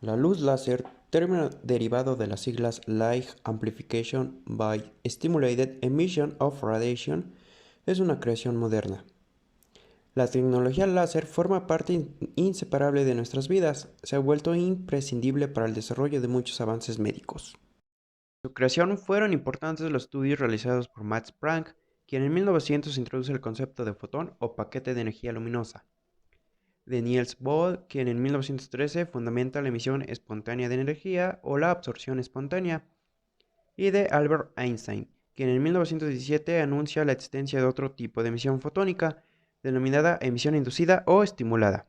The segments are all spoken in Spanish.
La luz láser, término derivado de las siglas Light Amplification by Stimulated Emission of Radiation, es una creación moderna. La tecnología láser forma parte inseparable de nuestras vidas, se ha vuelto imprescindible para el desarrollo de muchos avances médicos. Su creación fueron importantes los estudios realizados por Max Planck, quien en 1900 introduce el concepto de fotón o paquete de energía luminosa, de Niels Bohr, quien en 1913 fundamenta la emisión espontánea de energía o la absorción espontánea, y de Albert Einstein, quien en 1917 anuncia la existencia de otro tipo de emisión fotónica, denominada emisión inducida o estimulada.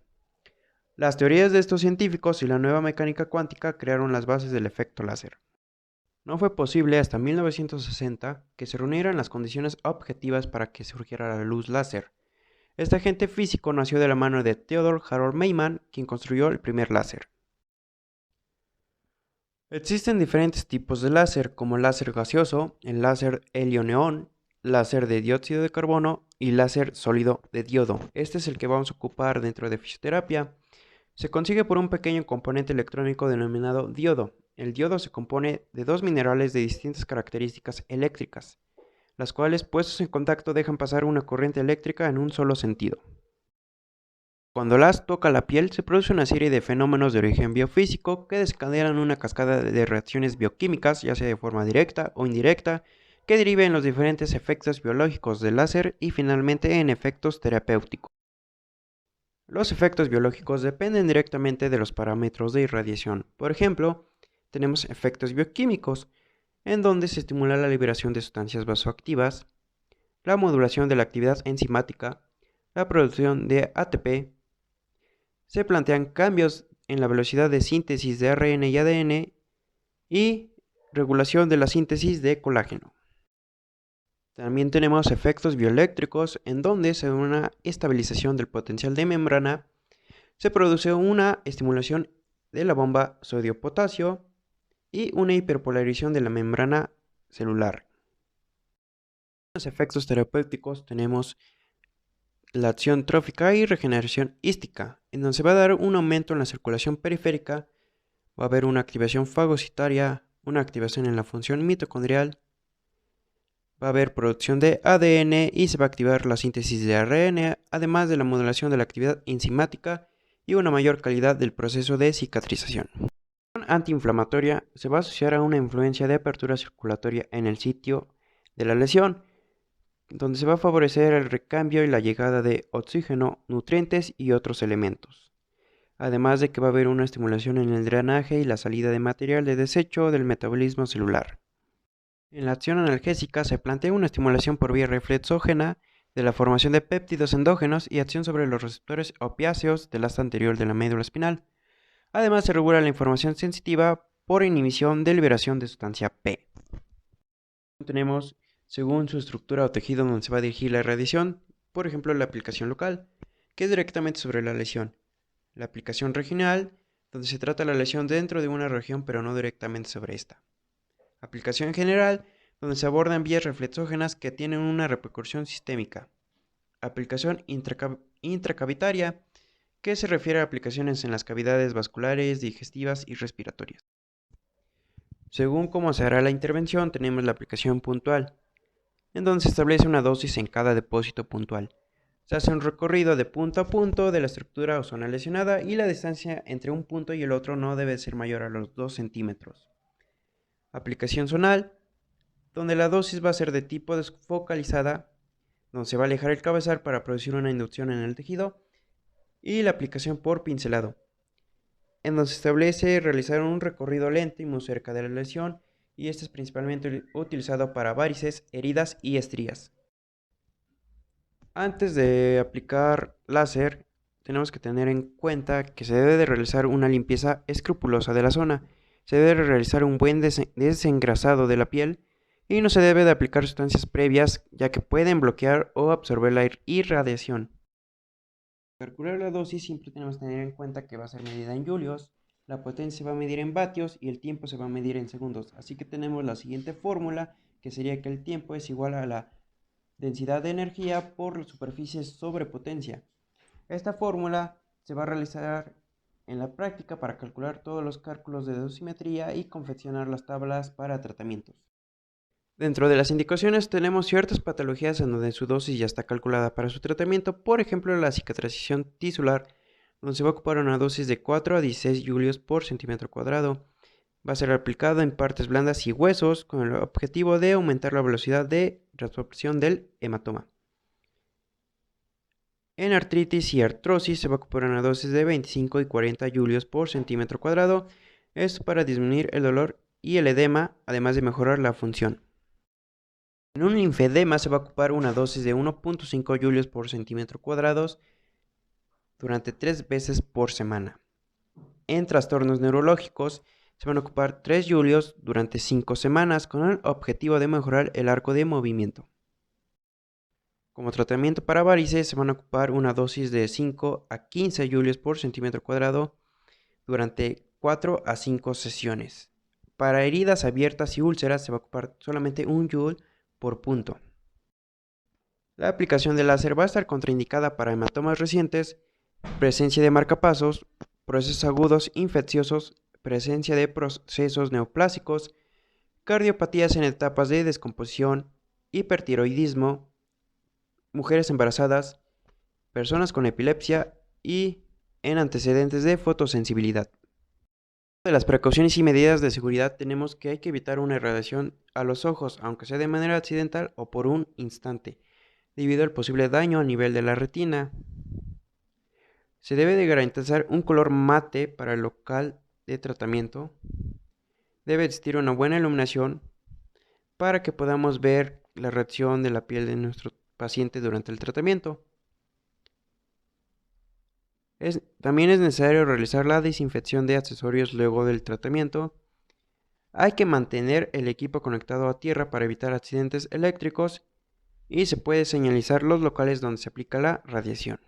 Las teorías de estos científicos y la nueva mecánica cuántica crearon las bases del efecto láser. No fue posible hasta 1960 que se reunieran las condiciones objetivas para que surgiera la luz láser. Este agente físico nació de la mano de Theodor Harold Maiman, quien construyó el primer láser. Existen diferentes tipos de láser, como láser gaseoso, el láser helio-neón, láser de dióxido de carbono y láser sólido de diodo. Este es el que vamos a ocupar dentro de fisioterapia. Se consigue por un pequeño componente electrónico denominado diodo. El diodo se compone de dos minerales de distintas características eléctricas, las cuales puestos en contacto dejan pasar una corriente eléctrica en un solo sentido. Cuando el haz toca la piel, se produce una serie de fenómenos de origen biofísico que desencadenan una cascada de reacciones bioquímicas, ya sea de forma directa o indirecta, que deriven en los diferentes efectos biológicos del láser y finalmente en efectos terapéuticos. Los efectos biológicos dependen directamente de los parámetros de irradiación. Por ejemplo, tenemos efectos bioquímicos, en donde se estimula la liberación de sustancias vasoactivas, la modulación de la actividad enzimática, la producción de ATP. Se plantean cambios en la velocidad de síntesis de ARN y ADN y regulación de la síntesis de colágeno. También tenemos efectos bioeléctricos en donde se da una estabilización del potencial de membrana, se produce una estimulación de la bomba sodio-potasio y una hiperpolarización de la membrana celular. En los efectos terapéuticos tenemos la acción trófica y regeneración hística, en donde se va a dar un aumento en la circulación periférica, va a haber una activación fagocitaria, una activación en la función mitocondrial, va a haber producción de ADN y se va a activar la síntesis de ARN, además de la modulación de la actividad enzimática y una mayor calidad del proceso de cicatrización. La acción antiinflamatoria se va a asociar a una influencia de apertura circulatoria en el sitio de la lesión, donde se va a favorecer el recambio y la llegada de oxígeno, nutrientes y otros elementos. Además de que va a haber una estimulación en el drenaje y la salida de material de desecho del metabolismo celular. En la acción analgésica se plantea una estimulación por vía reflexógena de la formación de péptidos endógenos y acción sobre los receptores opiáceos del asta anterior de la médula espinal. Además se regula la información sensitiva por inhibición de liberación de sustancia P. Tenemos, según su estructura o tejido donde se va a dirigir la irradiación, por ejemplo la aplicación local, que es directamente sobre la lesión. La aplicación regional, donde se trata la lesión dentro de una región pero no directamente sobre esta. Aplicación general, donde se abordan vías reflexógenas que tienen una repercusión sistémica. Aplicación intracavitaria, que se refiere a aplicaciones en las cavidades vasculares, digestivas y respiratorias. Según cómo se hará la intervención, tenemos la aplicación puntual, en donde se establece una dosis en cada depósito puntual. Se hace un recorrido de punto a punto de la estructura o zona lesionada y la distancia entre un punto y el otro no debe ser mayor a los 2 centímetros. Aplicación zonal, donde la dosis va a ser de tipo desfocalizada, donde se va a alejar el cabezal para producir una inducción en el tejido, y la aplicación por pincelado, en donde se establece realizar un recorrido lento y muy cerca de la lesión, y este es principalmente utilizado para varices, heridas y estrías. Antes de aplicar láser, tenemos que tener en cuenta que se debe de realizar una limpieza escrupulosa de la zona, se debe realizar un buen desengrasado de la piel y no se debe de aplicar sustancias previas ya que pueden bloquear o absorber la irradiación. Para calcular la dosis siempre tenemos que tener en cuenta que va a ser medida en julios, la potencia se va a medir en vatios y el tiempo se va a medir en segundos. Así que tenemos la siguiente fórmula, que sería que el tiempo es igual a la densidad de energía por superficie sobre potencia. Esta fórmula se va a realizar en la práctica para calcular todos los cálculos de dosimetría y confeccionar las tablas para tratamientos. Dentro de las indicaciones tenemos ciertas patologías en donde su dosis ya está calculada para su tratamiento, por ejemplo la cicatrización tisular, donde se va a ocupar una dosis de 4 a 16 julios por centímetro cuadrado. Va a ser aplicado en partes blandas y huesos con el objetivo de aumentar la velocidad de reabsorción del hematoma. En artritis y artrosis se va a ocupar una dosis de 25 y 40 julios por centímetro cuadrado, esto para disminuir el dolor y el edema, además de mejorar la función. En un linfedema se va a ocupar una dosis de 1.5 julios por centímetro cuadrados durante 3 veces por semana. En trastornos neurológicos se van a ocupar 3 julios durante 5 semanas con el objetivo de mejorar el arco de movimiento. Como tratamiento para varices se van a ocupar una dosis de 5 a 15 julios por centímetro cuadrado durante 4 a 5 sesiones. Para heridas abiertas y úlceras se va a ocupar solamente 1 joule por punto. La aplicación de láser va a estar contraindicada para hematomas recientes, presencia de marcapasos, procesos agudos infecciosos, presencia de procesos neoplásicos, cardiopatías en etapas de descomposición, hipertiroidismo, mujeres embarazadas, personas con epilepsia y en antecedentes de fotosensibilidad. De las precauciones y medidas de seguridad tenemos que hay que evitar una irradiación a los ojos, aunque sea de manera accidental o por un instante, debido al posible daño a nivel de la retina. Se debe de garantizar un color mate para el local de tratamiento. Debe existir una buena iluminación para que podamos ver la reacción de la piel de nuestro paciente durante el tratamiento. También es necesario realizar la desinfección de accesorios luego del tratamiento. Hay que mantener el equipo conectado a tierra para evitar accidentes eléctricos y se puede señalizar los locales donde se aplica la radiación.